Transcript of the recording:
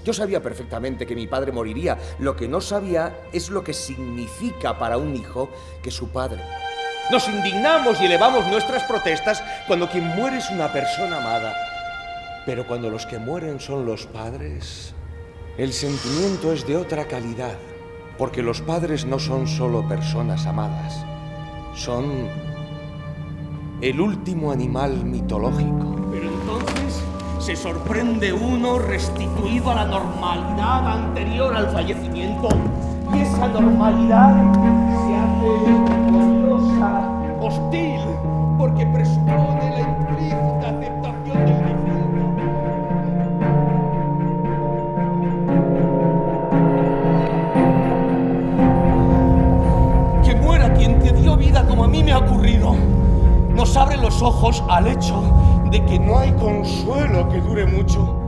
Yo sabía perfectamente que mi padre moriría. Lo que no sabía es lo que significa para un hijo que su padre. Nos indignamos y elevamos nuestras protestas cuando quien muere es una persona amada. Pero cuando los que mueren son los padres, el sentimiento es de otra calidad. Porque los padres no son solo personas amadas. Son el último animal mitológico. Pero entonces se sorprende uno restituido a la normalidad anterior al fallecimiento. Y esa normalidad se hace odiosa, hostil, porque presupone la implícita aceptación del difunto. Que muera quien te dio vida como a mí me ha ocurrido. Nos abre los ojos al hecho de que no hay consuelo que dure mucho.